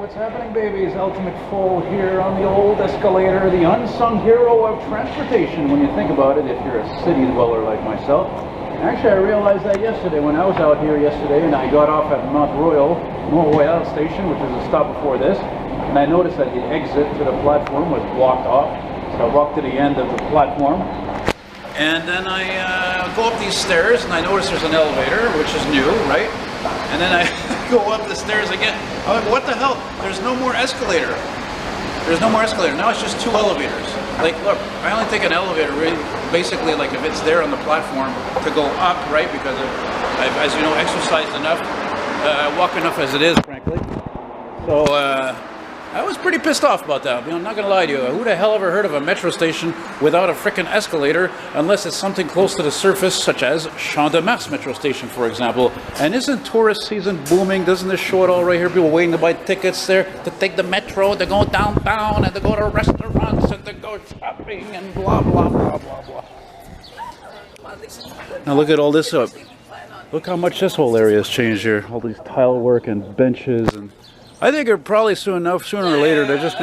What's happening, babies? Elton McFall here on the old escalator, the unsung hero of transportation when you think about it, if you're a city dweller like myself. Actually, I realized that yesterday when I was out here yesterday and I got off at Mont-Royal station, which is a stop before this, and I noticed that the exit to the platform was blocked off. So I walked to the end of the platform, and then I go up these stairs and I notice there's an elevator, which is new, right? And then I go up the stairs again. I'm like, what the hell? There's no more escalator. There's no more escalator. Now it's just two elevators. Like, look, I only take an elevator, really, basically, like if it's there on the platform to go up, right? Because I've, as you know, exercised enough, walk enough as it is, frankly. So I was pretty pissed off about that. I'm not gonna lie to you. Who the hell ever heard of a metro station without a frickin' escalator, unless it's something close to the surface, such as Champ-de-Mars metro station, for example. And isn't tourist season booming? Doesn't this show it all right here? People waiting to buy tickets there to take the metro, to go downtown, and to go to restaurants, and to go shopping, and blah, blah, blah, blah, blah. Now look at all this up. Look how much this whole area has changed here. All these tile work and benches, and I think probably sooner or later they're just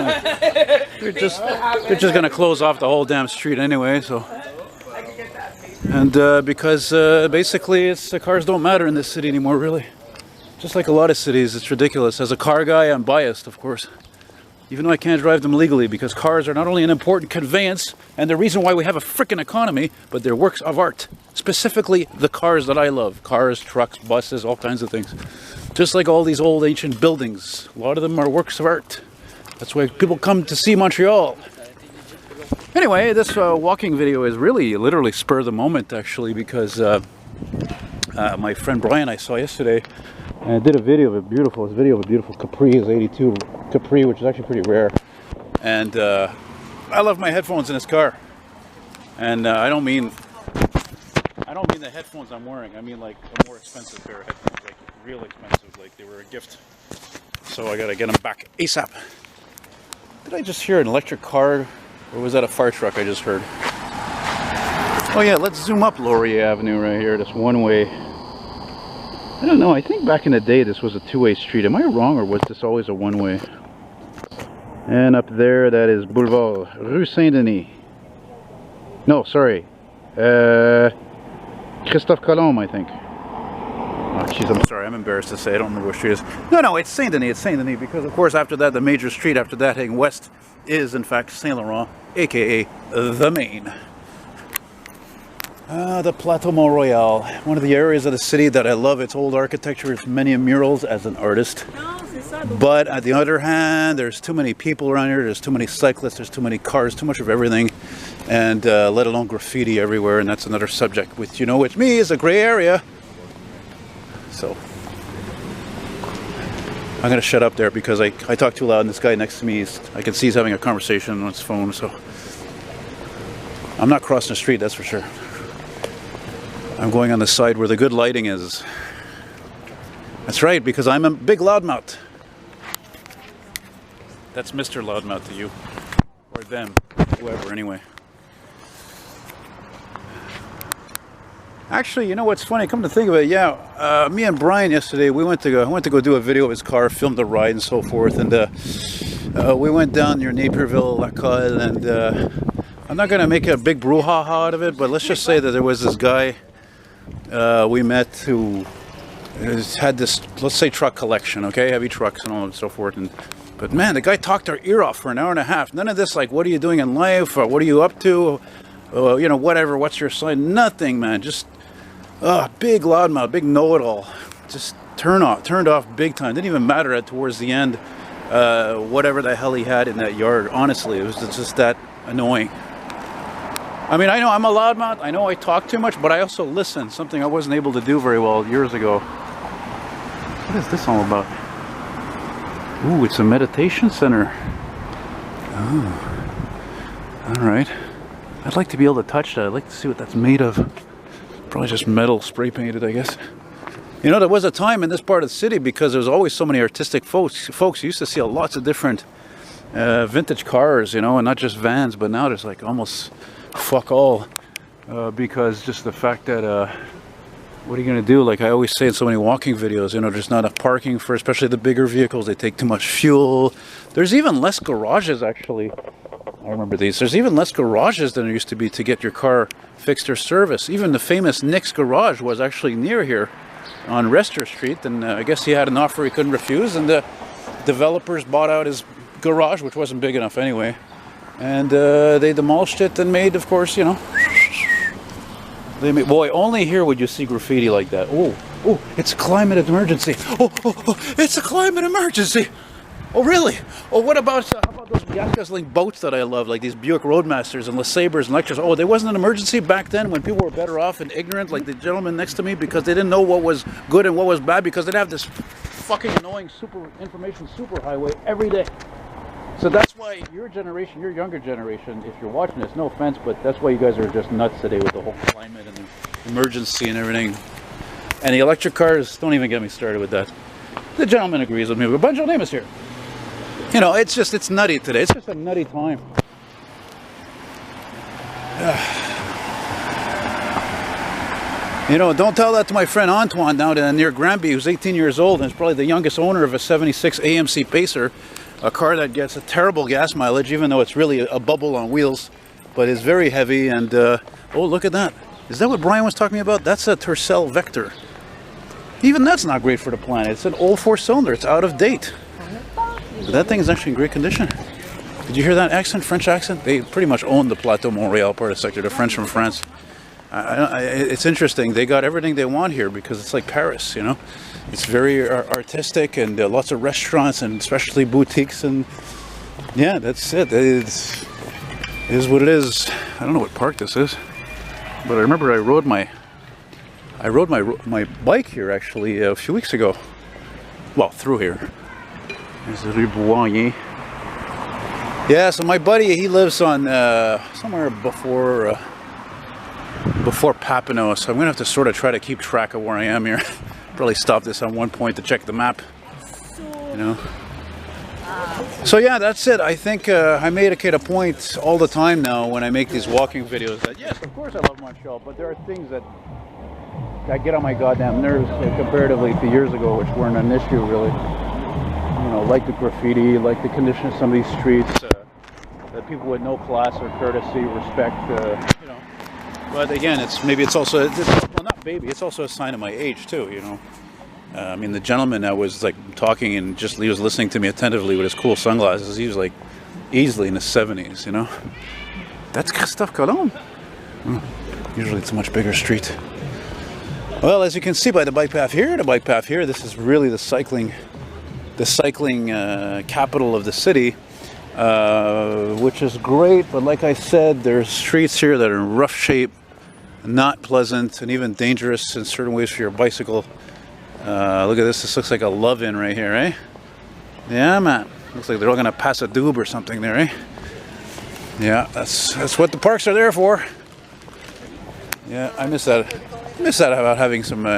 gonna close off the whole damn street anyway. So, and because basically the cars don't matter in this city anymore, really. Just like a lot of cities, it's ridiculous. As a car guy, I'm biased, of course, even though I can't drive them legally, because cars are not only an important conveyance and the reason why we have a frickin' economy, but they're works of art. Specifically, the cars that I love: cars, trucks, buses, all kinds of things. Just like all these old ancient buildings, a lot of them are works of art. That's why people come to see Montreal. Anyway, this walking video is really literally spur of the moment, actually, because my friend Brian I saw yesterday did a video of a beautiful Capri, his 82 Capri, which is actually pretty rare. And I love my headphones in this car. And I don't mean the headphones I'm wearing. I mean like a more expensive pair of headphones, like real expensive, like they were a gift. So I gotta get them back ASAP. Did I just hear an electric car, or was that a fire truck I just heard? Oh yeah, let's zoom up Laurier Avenue right here, this one way. I don't know, I think back in the day this was a two-way street. Am I wrong, or was this always a one-way? And up there, that is Boulevard, Rue Saint-Denis. No, sorry. Christophe Colomb, I think. Oh, jeez, I'm sorry, I'm embarrassed to say, I don't remember what street it is. No, it's Saint-Denis, because of course after that, the major street after that heading west is in fact Saint Laurent, aka the Main. The Plateau Mont-Royal, one of the areas of the city that I love. Its old architecture, its many murals as an artist. But on the other hand, there's too many people around here, there's too many cyclists, there's too many cars, too much of everything, and let alone graffiti everywhere, and that's another subject, which, you know, which me is a gray area. So I'm gonna shut up there because I talk too loud, and this guy next to me, I can see he's having a conversation on his phone, so I'm not crossing the street, that's for sure. I'm going on the side where the good lighting is. That's right, because I'm a big loudmouth. That's Mr. Loudmouth to you. Or them. Whoever, anyway. Actually, you know what's funny? Come to think of it, yeah. Me and Brian yesterday, we went to go do a video of his car, filmed the ride and so forth. And we went down near Naperville, La Colle, and I'm not going to make a big brouhaha out of it, but let's just say that there was this guy we met who had this, let's say, truck collection, okay, heavy trucks and all and so forth, but man, the guy talked our ear off for an hour and a half. None of this like, what are you doing in life, or what are you up to, you know, whatever, what's your sign, nothing, man. Just big loudmouth, big know-it-all, just turned off big time. Didn't even matter at towards the end whatever the hell he had in that yard. Honestly, it was just that annoying. I mean, I know I'm a loudmouth, I know I talk too much, but I also listen, something I wasn't able to do very well years ago. What is this all about? Ooh, it's a meditation center. Oh, alright. I'd like to be able to touch that. I'd like to see what that's made of. Probably just metal spray painted, I guess. You know, there was a time in this part of the city, because there was always so many artistic folks. You used to see lots of different vintage cars, you know, and not just vans, but now there's like almost fuck all, because just the fact that what are you going to do? Like I always say in so many walking videos, you know, there's not enough parking for especially the bigger vehicles. They take too much fuel. There's even less garages, actually. I remember these. There's even less garages than there used to be to get your car fixed or serviced. Even the famous Nick's garage was actually near here on Rester Street. And I guess he had an offer he couldn't refuse. And the developers bought out his garage, which wasn't big enough anyway. And they demolished it and made, of course, you know, they made, boy, only here would you see graffiti like that. Oh, oh, it's a climate emergency. Oh, oh, oh, it's a climate emergency. Oh, really? Oh, what about, how about those gas-guzzling boats that I love, like these Buick Roadmasters and LeSabres and Lectures? Oh, there wasn't an emergency back then when people were better off and ignorant, like the gentleman next to me, because they didn't know what was good and what was bad, because they'd have this fucking annoying information superhighway every day. So that's why your generation, your younger generation, if you're watching this, no offense, but that's why you guys are just nuts today with the whole climate and the emergency and everything. And the electric cars, don't even get me started with that. The gentleman agrees with me, but Bonjour name is here. You know, it's just, it's nutty today. It's just a nutty time. You know, don't tell that to my friend Antoine down near Granby, who's 18 years old and is probably the youngest owner of a 76 AMC Pacer. A car that gets a terrible gas mileage, even though it's really a bubble on wheels, but is very heavy. And oh, look at that. Is that what Brian was talking about? That's a Tercel Vector. Even that's not great for the planet. It's an old 4-cylinder. It's out of date. But that thing is actually in great condition. Did you hear that accent? French accent? They pretty much own the Plateau Montreal part of the sector. The French from France. It's interesting. They got everything they want here because it's like Paris, you know. It's very artistic and lots of restaurants and especially boutiques, and yeah, that's it. It is what it is. I don't know what park this is, but I remember I rode my bike here actually a few weeks ago. Well, through here. There's the Rue Laurier. Yeah, so my buddy, he lives on somewhere before Papineau, so I'm gonna have to sort of try to keep track of where I am here. Probably stop this on one point to check the map, you know. So yeah, that's it. I think I made a point all the time now when I make these walking videos that yes, of course I love Montreal, but there are things that get on my goddamn nerves comparatively to years ago, which weren't an issue really. You know, like the graffiti, like the condition of some of these streets, that people with no class or courtesy, respect, you know. But again, it's also it's also a sign of my age too, you know. I mean, the gentleman that was like talking and he was listening to me attentively with his cool sunglasses, he was like easily in his 70s, you know. That's Christophe Colomb. Usually it's a much bigger street. Well, as you can see by the bike path here, this is really the cycling capital of the city, which is great. But like I said, there's streets here that are in rough shape, not pleasant, and even dangerous in certain ways for your bicycle. Look at this. This looks like a love-in right here, eh? Yeah, man. Looks like they're all gonna pass a doob or something there, eh? Yeah, that's what the parks are there for. Yeah, I miss that. About having some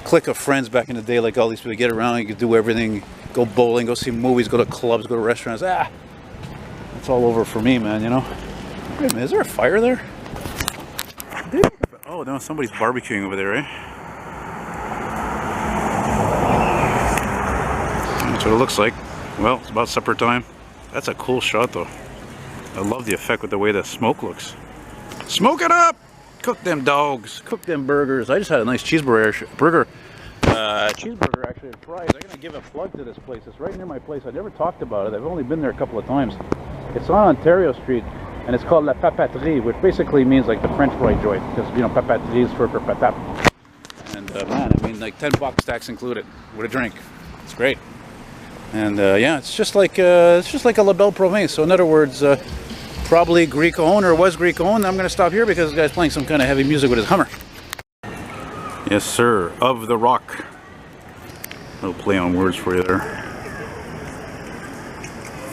clique of friends back in the day, like all these people get around, you could do everything, go bowling, go see movies, go to clubs, go to restaurants. It's all over for me, man, you know. Wait a minute, is there a fire there? Oh no, somebody's barbecuing over there, eh? That's what it looks like. Well, it's about supper time. That's a cool shot though. I love the effect with the way the smoke looks. Smoke it up! Cook them dogs, cook them burgers. I just had a nice cheeseburger actually at Fry's. I'm gonna give a plug to this place. It's right near my place. I never talked about it. I've only been there a couple of times. It's on Ontario Street, and it's called La Papaterie, which basically means like the French fry joint, because you know papaterie is for patap. And man, I mean like $10 tax included with a drink. It's great. And yeah, it's just like a La Belle Province. So in other words. Probably Greek owned or was Greek owned. I'm going to stop here because this guy's playing some kind of heavy music with his Hummer. Yes, sir. Of the Rock. A little play on words for you there.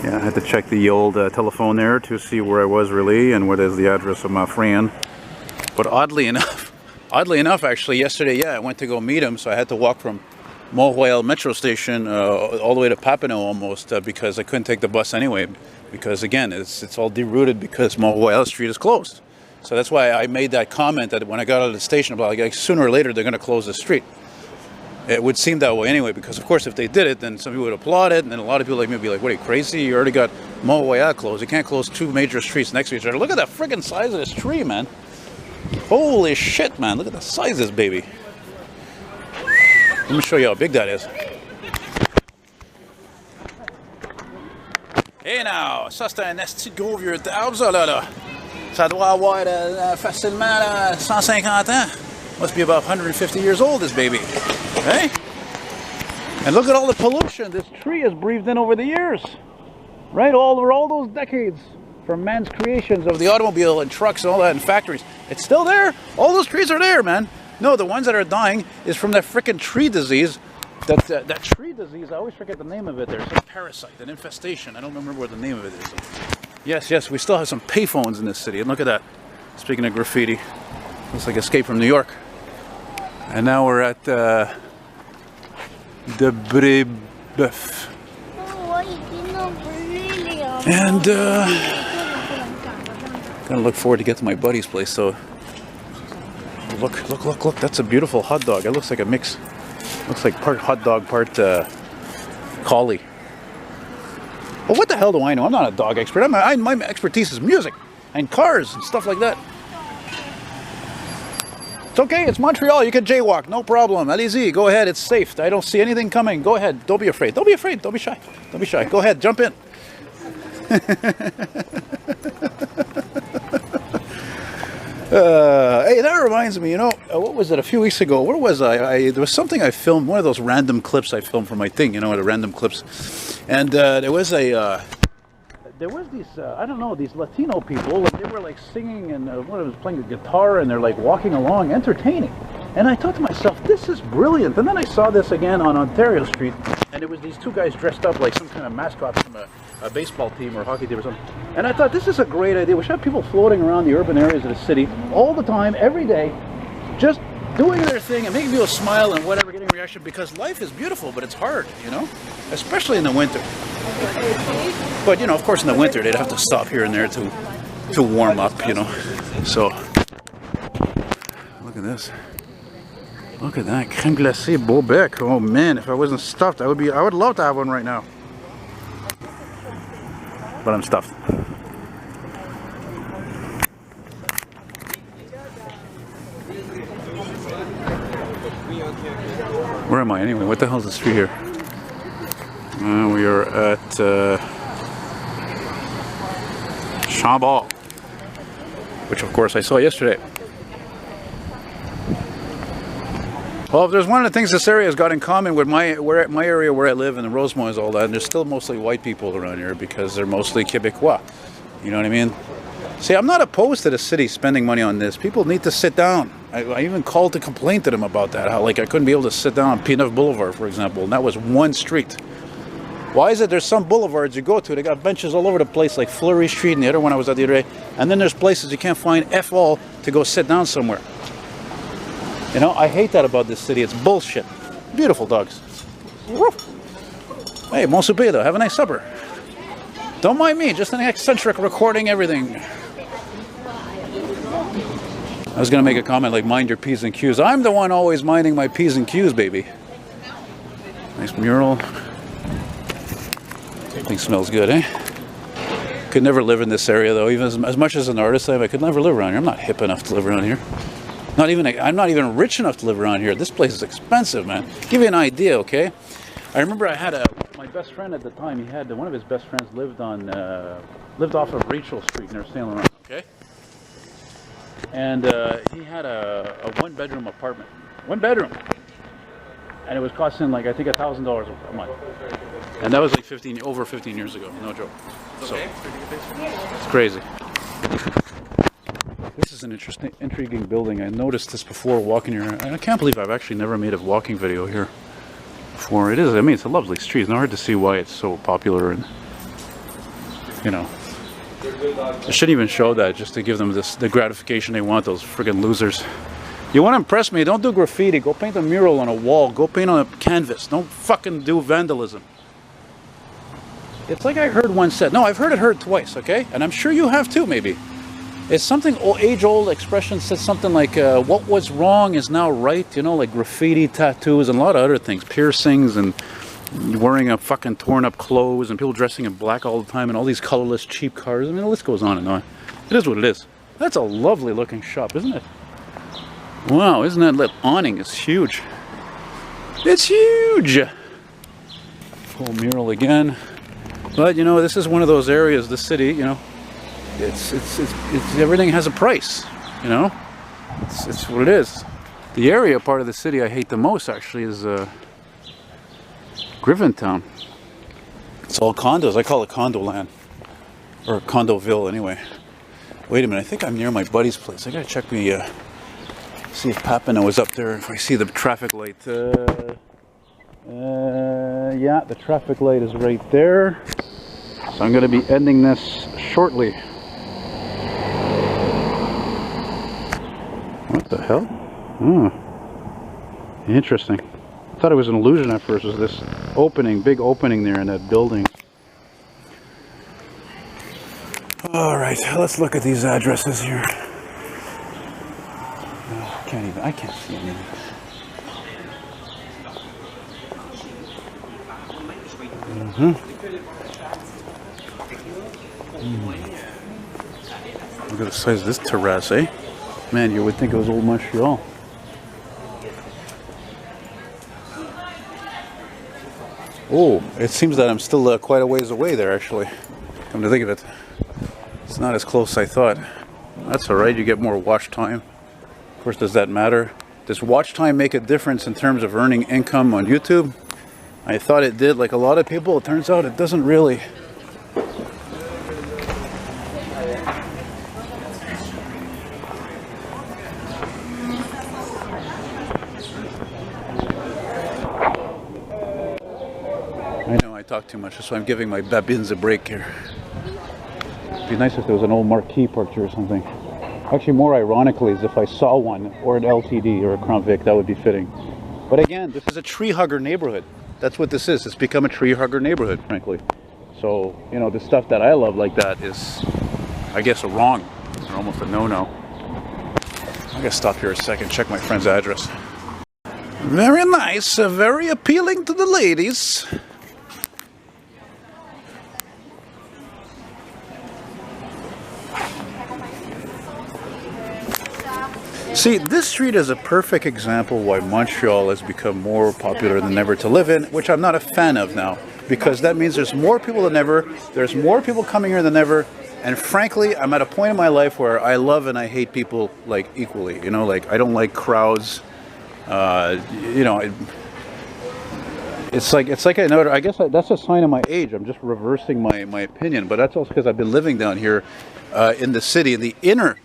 Yeah, I had to check the old telephone there to see where I was really and what is the address of my friend. But oddly enough actually, yesterday, yeah, I went to go meet him, so I had to walk from Mont-Royal metro station all the way to Papineau almost because I couldn't take the bus anyway. Because again, it's all derouted because Mont-Royal Street is closed. So that's why I made that comment that when I got out of the station about like sooner or later they're going to close the street. It would seem that way anyway, because of course if they did it, then some people would applaud it, and then a lot of people like me would be like, what, are you crazy? You already got Mont-Royal closed. You can't close 2 major streets next to each other. Look at that friggin' size of this tree, man. Holy shit, man. Look at the size of this baby. Let me show you how big that is. Et now, ça c'est un esti de gros vieux arbre, ça là. Ça doit avoir facilement 150 ans. Must be about 150 years old, this baby. Hey? And look at all the pollution this tree has breathed in over the years. Right? Over all those decades. From man's creations of the automobile and trucks and all that and factories. It's still there. All those trees are there, man. No, the ones that are dying is from that frickin' tree disease. That tree disease, I always forget the name of it. There's some parasite, an infestation. I don't remember what the name of it is. Yes, we still have some payphones in this city. And look at that. Speaking of graffiti, looks like Escape from New York. And now we're at the Brébeuf. And gonna look forward to get to my buddy's place. So look, that's a beautiful hot dog. It looks like a mix. Looks like part hot dog, part collie. Well, what the hell do I know? I'm not a dog expert. My expertise is music and cars and stuff like that. It's okay, it's Montreal. You can jaywalk, no problem. Allez-y, go ahead, it's safe. I don't see anything coming. Go ahead, don't be afraid. Don't be afraid, don't be shy. Don't be shy. Go ahead, jump in. Hey, that reminds me, you know, what was it, a few weeks ago? Where was I? There was something I filmed, one of those random clips I filmed for my thing, you know, the random clips. And there was these, I don't know, these Latino people, and they were like singing, and one was playing a guitar, and they're like walking along, entertaining. And I thought to myself, this is brilliant. And then I saw this again on Ontario Street, and it was these 2 guys dressed up like some kind of mascot from a baseball team or hockey team or something. And I thought, this is a great idea. We should have people floating around the urban areas of the city all the time, every day, just doing their thing and making people smile and whatever, getting a reaction, because life is beautiful, but it's hard, you know, especially in the winter. But, you know, of course in the winter they'd have to stop here and there to warm up, you know. So, look at this. Look at that, crème glacée Beaubec. Oh man, if I wasn't stuffed, I would love to have one right now. But I'm stuffed. Where am I anyway? What the hell is the street here? We are at Chambord, which of course I saw yesterday. Well, if there's one of the things this area has got in common with my area where I live and the Rosemont is all that, and there's still mostly white people around here because they're mostly Quebecois. You know what I mean? See, I'm not opposed to the city spending money on this. People need to sit down. I even called to complain to them about that. How, like, I couldn't be able to sit down on P9 Boulevard, for example, and that was one street. Why is it there's some boulevards you go to, they got benches all over the place, like Fleury Street and the other one I was at the other day, and then there's places you can't find F all to go sit down somewhere. You know, I hate that about this city. It's bullshit. Beautiful dogs. Hey, bon souper though. Have a nice supper. Don't mind me, just an eccentric recording everything. I was going to make a comment like, mind your P's and Q's. I'm the one always minding my P's and Q's, baby. Nice mural. Everything smells good, eh? Could never live in this area though. Even as much as an artist I could never live around here. I'm not hip enough to live around here. I'm not even rich enough to live around here. This place is expensive, man. Give you an idea, okay? I remember I had my best friend at the time. He had one of his best friends lived off of Rachel Street near Saint Laurent, okay? And he had a 1-bedroom apartment, 1 bedroom, and it was costing like I think $1,000 a month, and that was like over 15 years ago, no joke. So it's crazy. This is an intriguing building. I noticed this before walking here. I can't believe I've actually never made a walking video here before. It is, I mean, it's a lovely street. It's not hard to see why it's so popular, and, you know, I shouldn't even show that just to give them the gratification they want, those friggin' losers. You want to impress me? Don't do graffiti. Go paint a mural on a wall. Go paint on a canvas. Don't fucking do vandalism. It's like I heard one said. No, I've heard it twice, okay? And I'm sure you have too, maybe. It's something, age-old expression says something like, what was wrong is now right, you know, like graffiti, tattoos, and a lot of other things, piercings, and wearing a fucking torn-up clothes, and people dressing in black all the time, and all these colorless, cheap cars. I mean, the list goes on and on. It is what it is. That's a lovely-looking shop, isn't it? Wow, isn't that awning? It's huge. It's huge! Full mural again. But, you know, this is one of those areas, the city, you know, it's everything has a price, you know. It's what it is. The area part of the city I hate the most actually is Griffintown. It's all condos. I call it condo land, or Condoville anyway. Wait a minute, I think I'm near my buddy's place. I gotta check me see if Papineau is up there. If I see the traffic light. Yeah, the traffic light is right there. So I'm gonna be ending this shortly. What the hell? Oh, interesting. I thought it was an illusion at first. It was this opening, big opening there in that building. All right, let's look at these addresses here. I can't see anything. Look at the size of this terrace, eh? Man, you would think it was old Montreal. Oh, it seems that I'm still quite a ways away there, actually. Come to think of it. It's not as close as I thought. That's alright, you get more watch time. Of course, does that matter? Does watch time make a difference in terms of earning income on YouTube? I thought it did, like a lot of people. It turns out it doesn't really. I know I talk too much, so I'm giving my babins a break here. It'd be nice if there was an old marquee parked here or something. Actually, more ironically, is if I saw one, or an LTD, or a Crown Vic, that would be fitting. But again, this is a tree hugger neighborhood. That's what this is. It's become a tree hugger neighborhood, frankly. So, you know, the stuff that I love like that is, I guess, a wrong, or almost a no-no. I'm gonna stop here a second, check my friend's address. Very nice, very appealing to the ladies. See, this street is a perfect example why Montreal has become more popular than ever to live in, which I'm not a fan of now, because that means there's more people than ever, there's more people coming here than ever, and frankly, I'm at a point in my life where I love and I hate people, like, equally, you know, like, I don't like crowds, you know, it's like another, I guess that's a sign of my age. I'm just reversing my opinion, but that's also because I've been living down here in the city, in the inner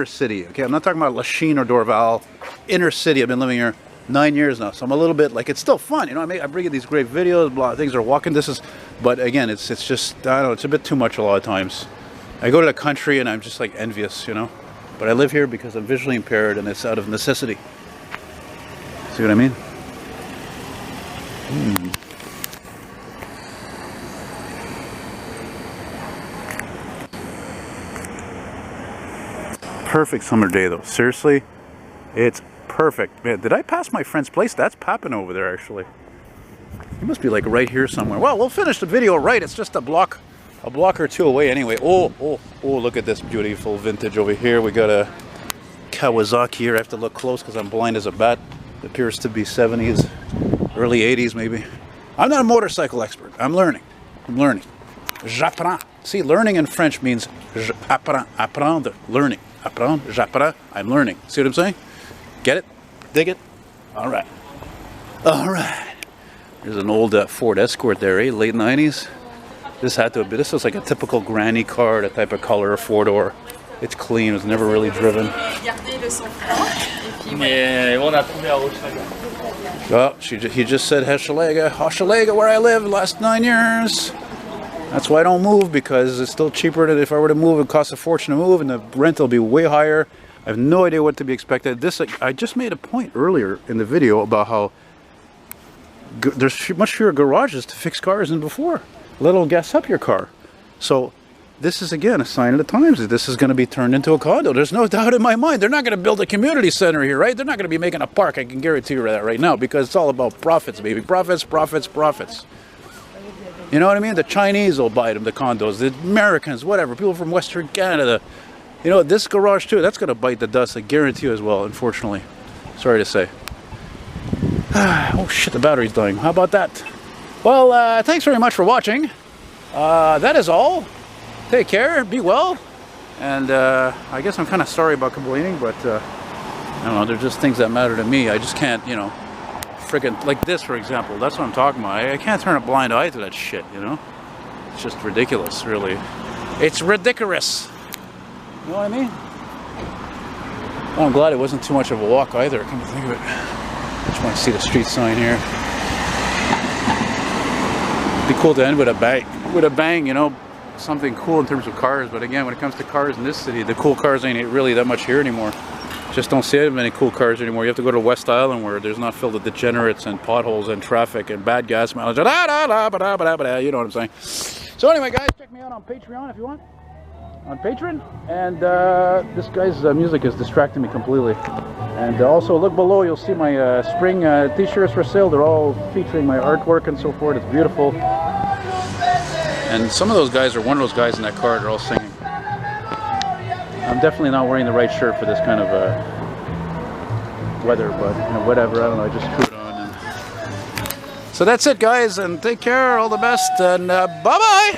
city. Okay, I'm not talking about Lachine or Dorval. Inner city. I've been living here 9 years now, so I'm a little bit like, it's still fun, you know. I bring in these great videos, blah, things are walking distance, but again, it's just, I don't know, it's a bit too much a lot of times. I go to the country and I'm just like envious, you know. But I live here because I'm visually impaired and it's out of necessity. See what I mean? Perfect summer day though. Seriously, it's perfect. Man, did I pass my friend's place? That's Papineau over there, actually. He must be like right here somewhere. Well, we'll finish the video right. It's just a block or two away anyway. Oh, look at this beautiful vintage over here. We got a Kawasaki here. I have to look close because I'm blind as a bat. It appears to be 70s, early 80s maybe. I'm not a motorcycle expert. I'm learning. J'apprends. See, learning in French means apprendre, learning. Apprendre, j'apprends, I'm learning. See what I'm saying? Get it? Dig it? All right. There's an old Ford Escort there, eh? Late 90s. This had to be. This looks like a typical granny car, that type of color, four-door. It's clean. It was never really driven. Oh, he just said Hochelaga, where I live the last 9 years. That's why I don't move, because it's still cheaper than if I were to move. It costs a fortune to move, and the rent will be way higher. I have no idea what to be expected. I just made a point earlier in the video about how there's much fewer garages to fix cars than before, let alone gas up your car. So this is again a sign of the times that this is going to be turned into a condo. There's no doubt in my mind. They're not going to build a community center here, right? They're not going to be making a park. I can guarantee you that right now, because it's all about profits, baby. Profits, profits, profits. You know what I mean? The Chinese will buy them, the condos. The Americans, whatever. People from Western Canada. You know, this garage too, that's going to bite the dust. I guarantee you as well, unfortunately. Sorry to say. Oh shit, the battery's dying. How about that? Well, thanks very much for watching. That is all. Take care, be well, and I guess I'm kind of sorry about complaining, but I don't know, they're just things that matter to me. I just can't, you know, friggin' like this, for example. That's what I'm talking about. I can't turn a blind eye to that shit, you know? It's just ridiculous, really. It's ridiculous. You know what I mean? Well, I'm glad it wasn't too much of a walk either, come to think of it. I just want to see the street sign here. It'd be cool to end with a bang. With a bang, you know? Something cool in terms of cars, but again, when it comes to cars in this city, the cool cars ain't really that much here anymore. Just don't see many cool cars anymore. You have to go to West Island where there's not filled with degenerates and potholes and traffic and bad gas mileage. You know what I'm saying? So anyway, guys, check me out on Patreon if you want. On Patreon. And this guy's music is distracting me completely. And also look below, you'll see my spring t-shirts for sale. They're all featuring my artwork and so forth. It's beautiful. And some of those guys, or one of those guys in that car, they're all singing. I'm definitely not wearing the right shirt for this kind of weather, but you know, whatever, I don't know, I just threw it on. And so that's it, guys, and take care, all the best, and bye-bye!